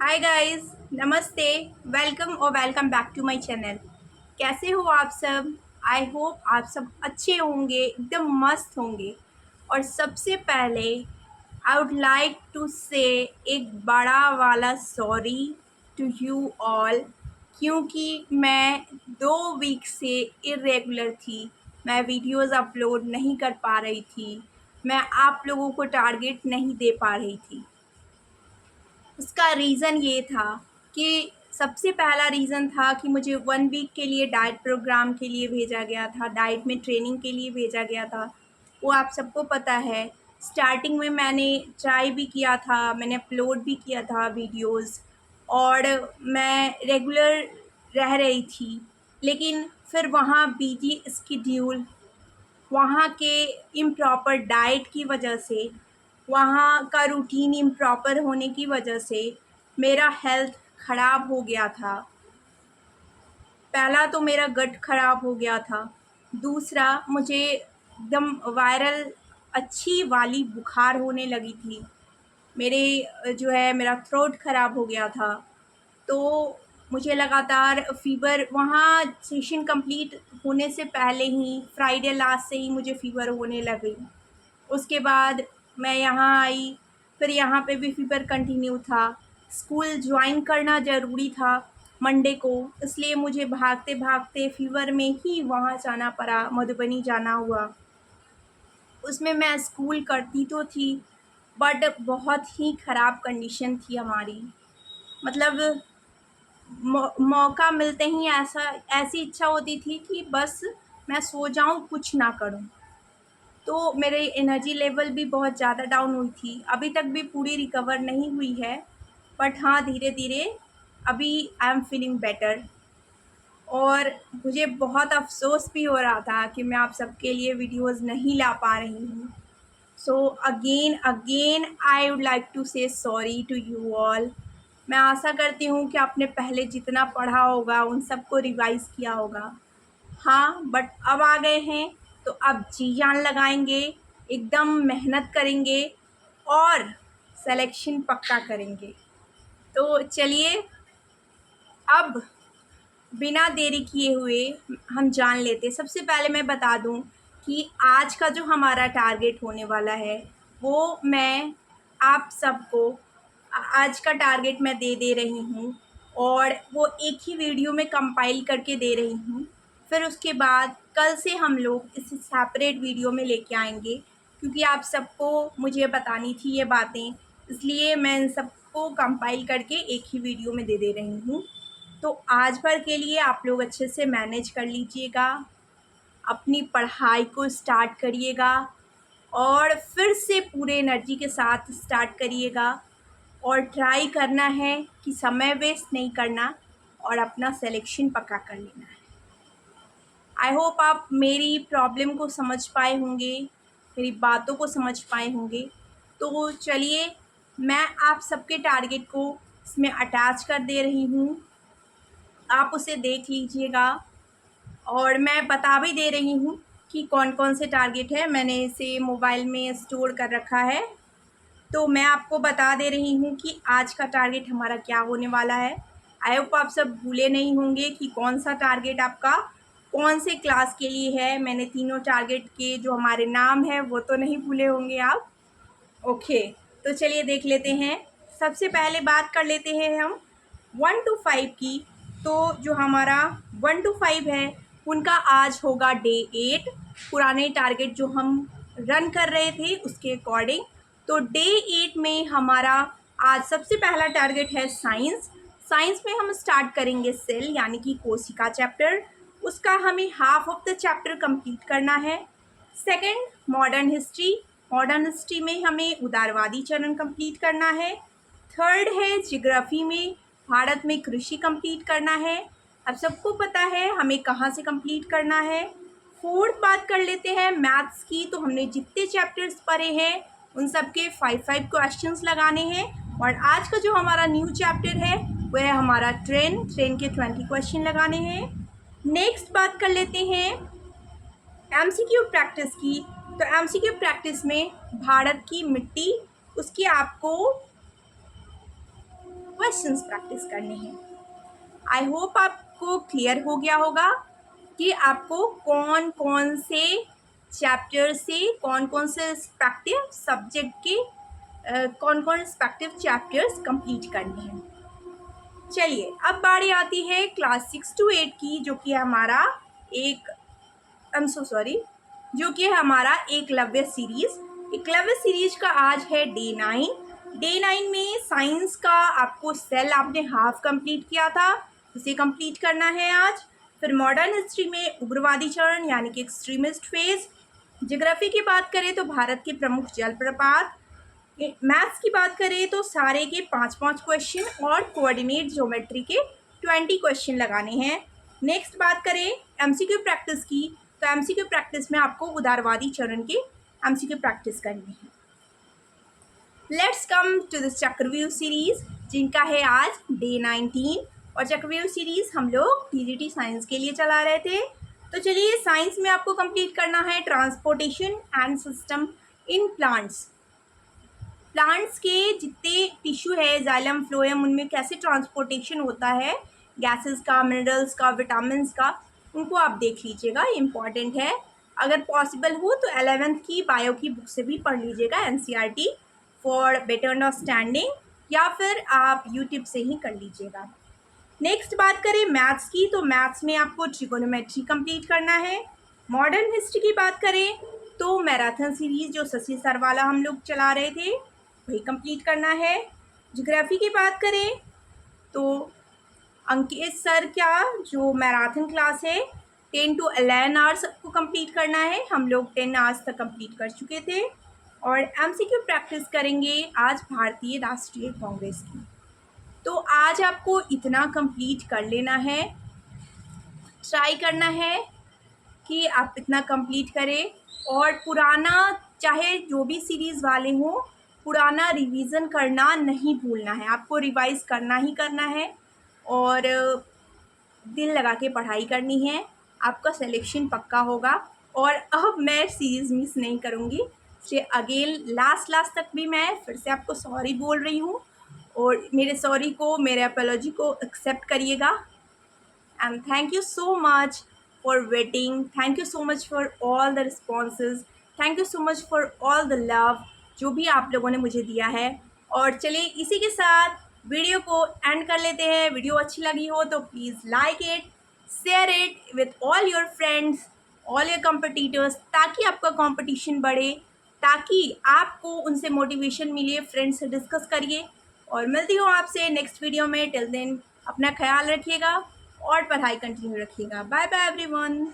हाय guys, नमस्ते। Welcome back to my channel. कैसे हो आप सब? आई होप आप सब अच्छे होंगे, एकदम मस्त होंगे। और सबसे पहले आई वुड लाइक टू से एक बड़ा वाला सॉरी टू यू ऑल, क्योंकि मैं 2 वीक से इरेगुलर थी। मैं वीडियोस अपलोड नहीं कर पा रही थी। मैं आप लोगों को टारगेट नहीं दे पा रही थी। उसका रीज़न ये था कि सबसे पहला रीज़न था कि मुझे 1 वीक के लिए डाइट प्रोग्राम के लिए भेजा गया था, डाइट में ट्रेनिंग के लिए भेजा गया था। वो आप सबको पता है। स्टार्टिंग में मैंने ट्राई भी किया था, मैंने अपलोड भी किया था वीडियोस, और मैं रेगुलर रह रही थी। लेकिन फिर वहाँ बिजी स्केड्यूल, वहाँ के इम्प्रॉपर डाइट की वजह से, वहाँ का रूटीन इम्प्रॉपर होने की वजह से मेरा हेल्थ ख़राब हो गया था। पहला तो मेरा गट ख़राब हो गया था। दूसरा, मुझे एकदम वायरल अच्छी वाली बुखार होने लगी थी। मेरा थ्रोट ख़राब हो गया था। तो मुझे लगातार फ़ीवर, वहाँ सेशन कंप्लीट होने से पहले ही फ्राइडे लास्ट से ही मुझे फ़ीवर होने लगी। उसके बाद मैं यहाँ आई, फिर यहाँ पे भी फ़ीवर कंटिन्यू था। स्कूल ज्वाइन करना ज़रूरी था मंडे को, इसलिए मुझे भागते-भागते फ़ीवर में ही वहाँ जाना पड़ा, मधुबनी जाना हुआ। उसमें मैं स्कूल करती तो थी, बट बहुत ही ख़राब कंडीशन थी हमारी। मतलब मौका मिलते ही ऐसी इच्छा होती थी कि बस मैं सो जाऊँ, कुछ ना करूँ। तो मेरे एनर्जी लेवल भी बहुत ज़्यादा डाउन हुई थी। अभी तक भी पूरी रिकवर नहीं हुई है, बट हाँ, धीरे-धीरे अभी आई एम फीलिंग बेटर। और मुझे बहुत अफ़सोस भी हो रहा था कि मैं आप सबके लिए वीडियोज़ नहीं ला पा रही हूँ। So again I would like to say sorry to you all. मैं आशा करती हूँ कि आपने पहले जितना पढ़ा होगा उन सबको रिवाइज़ किया होगा। हाँ, बट अब आ गए हैं तो अब जी जान लगाएंगे, एकदम मेहनत करेंगे और सिलेक्शन पक्का करेंगे। तो चलिए, अब बिना देरी किए हुए हम जान लेते। सबसे पहले मैं बता दूं कि आज का जो हमारा टारगेट होने वाला है, वो मैं आप सबको आज का टारगेट मैं दे रही हूँ, और वो एक ही वीडियो में कंपाइल करके दे रही हूँ। फिर उसके बाद कल से हम लोग इसे सेपरेट वीडियो में लेके आएंगे, क्योंकि आप सबको मुझे बतानी थी ये बातें, इसलिए मैं इन सबको कंपाइल करके एक ही वीडियो में दे रही हूँ। तो आज भर के लिए आप लोग अच्छे से मैनेज कर लीजिएगा, अपनी पढ़ाई को स्टार्ट करिएगा, और फिर से पूरे एनर्जी के साथ स्टार्ट करिएगा। और ट्राई करना है कि समय वेस्ट नहीं करना, और अपना सिलेक्शन पक्का कर लेना है। आई होप आप मेरी प्रॉब्लम को समझ पाए होंगे, मेरी बातों को समझ पाए होंगे। तो चलिए, मैं आप सबके टारगेट को इसमें अटैच कर दे रही हूँ, आप उसे देख लीजिएगा। और मैं बता भी दे रही हूँ कि कौन कौन से टारगेट है। मैंने इसे मोबाइल में स्टोर कर रखा है, तो मैं आपको बता दे रही हूँ कि आज का टारगेट हमारा क्या होने वाला है। आई होप आप सब भूले नहीं होंगे कि कौन सा टारगेट आपका कौन से क्लास के लिए है। मैंने तीनों टारगेट के जो हमारे नाम है वो तो नहीं भूले होंगे आप। ओके, तो चलिए देख लेते हैं। सबसे पहले बात कर लेते हैं हम 1 to 5 की। तो जो हमारा 1 to 5 है, उनका आज होगा डे 8। पुराने टारगेट जो हम रन कर रहे थे उसके अकॉर्डिंग। तो डे 8 में हमारा आज सबसे पहला टारगेट है साइंस। साइंस में हम स्टार्ट करेंगे सेल यानी कि कोशिका चैप्टर। उसका हमें half of the chapter complete करना है। Second, modern history. Modern history में हमें उदारवादी चरण कंप्लीट करना है। थर्ड है जियोग्राफी में भारत में कृषि कंप्लीट करना है। अब सबको पता है हमें कहाँ से कंप्लीट करना है। फोर्थ बात कर लेते हैं मैथ्स की। तो हमने जितने चैप्टर्स पढ़े हैं उन सब के 5 क्वेश्चंस लगाने हैं। और आज का जो हमारा न्यू चैप्टर है वह है हमारा ट्रेन के 20 क्वेश्चन लगाने हैं। नेक्स्ट बात कर लेते हैं एमसीक्यू प्रैक्टिस की। तो एमसीक्यू प्रैक्टिस में भारत की मिट्टी, उसकी आपको क्वेश्चंस प्रैक्टिस करने हैं। आई होप आपको क्लियर हो गया होगा कि आपको कौन कौन से चैप्टर से कौन कौन से रिस्पेक्टिव सब्जेक्ट के कौन कौन रिस्पेक्टिव चैप्टर्स कंप्लीट करने हैं। चलिए अब बारी आती है क्लास 6 to 8 की, जो कि हमारा एक जो कि हमारा एकलव्य सीरीज़। एकलव्य सीरीज का आज है डे 9। डे 9 में साइंस का आपको सेल आपने हाफ कंप्लीट किया था, उसे कंप्लीट करना है आज। फिर मॉडर्न हिस्ट्री में उग्रवादी चरण यानी कि एक्सट्रीमिस्ट फेज। ज्योग्राफी की बात करें तो भारत के प्रमुख जलप्रपात। मैथ्स की बात करें तो सारे के 5-5 क्वेश्चन और कोऑर्डिनेट ज्योमेट्री के 20 क्वेश्चन लगाने हैं। नेक्स्ट बात करें एमसीक्यू प्रैक्टिस की, तो एमसीक्यू प्रैक्टिस में आपको उदारवादी चरण के एमसीक्यू प्रैक्टिस करनी है। लेट्स कम टू दिस चक्रव्यूह सीरीज, जिनका है आज डे 19। और चक्रव्यूह सीरीज हम लोग टीजीटी साइंस के लिए चला रहे थे। तो चलिए साइंस में आपको कंप्लीट करना है transportation and system in plants. Plants के जितने टिश्यू है, जाइलम फ्लोएम, उनमें कैसे ट्रांसपोर्टेशन होता है गैसेस का, मिनरल्स का, विटामिन्स का, उनको आप देख लीजिएगा, इम्पॉर्टेंट है। अगर पॉसिबल हो तो 11th की बायो की बुक से भी पढ़ लीजिएगा, एनसीईआरटी फॉर बेटर अंडरस्टैंडिंग, या फिर आप यूट्यूब से ही कर लीजिएगा। नेक्स्ट बात करें मैथ्स की, तो मैथ्स में आपको ट्रिगोनोमेट्री कंप्लीट करना है। मॉडर्न हिस्ट्री की बात करें तो मैराथन सीरीज जो शशि सर वाला हम लोग चला रहे थे वही कंप्लीट करना है। ज्योग्राफी की बात करें तो अंकित सर क्या जो मैराथन क्लास है 10 to 11 आवर्स को कंप्लीट करना है, हम लोग 10 आवर्स तक कंप्लीट कर चुके थे। और एमसीक्यू प्रैक्टिस करेंगे आज भारतीय राष्ट्रीय कांग्रेस की। तो आज आपको इतना कंप्लीट कर लेना है, ट्राई करना है कि आप इतना कंप्लीट करें। और पुराना चाहे जो भी सीरीज़ वाले हों, पुराना रिवीज़न करना नहीं भूलना है, आपको रिवाइज़ करना ही करना है और दिल लगा के पढ़ाई करनी है, आपका सिलेक्शन पक्का होगा। और अब मैं सीरीज़ मिस नहीं करूँगी, इसलिए अगेन लास्ट तक भी मैं फिर से आपको सॉरी बोल रही हूँ, और मेरे सॉरी को, मेरे अपॉलॉजी को एक्सेप्ट करिएगा। And thank you so much for waiting, thank you so much for all the responses, thank you so much for all the love जो भी आप लोगों ने मुझे दिया है। और चलिए इसी के साथ वीडियो को एंड कर लेते हैं। वीडियो अच्छी लगी हो तो please like it, share it with all your friends, all your competitors, ताकि आपका कंपटीशन बढ़े, ताकि आपको उनसे मोटिवेशन मिले। फ्रेंड्स से डिस्कस करिए और मिलती हूँ आपसे नेक्स्ट वीडियो में। टिल देन अपना ख्याल रखिएगा और पढ़ाई कंटिन्यू रखिएगा। Bye bye everyone.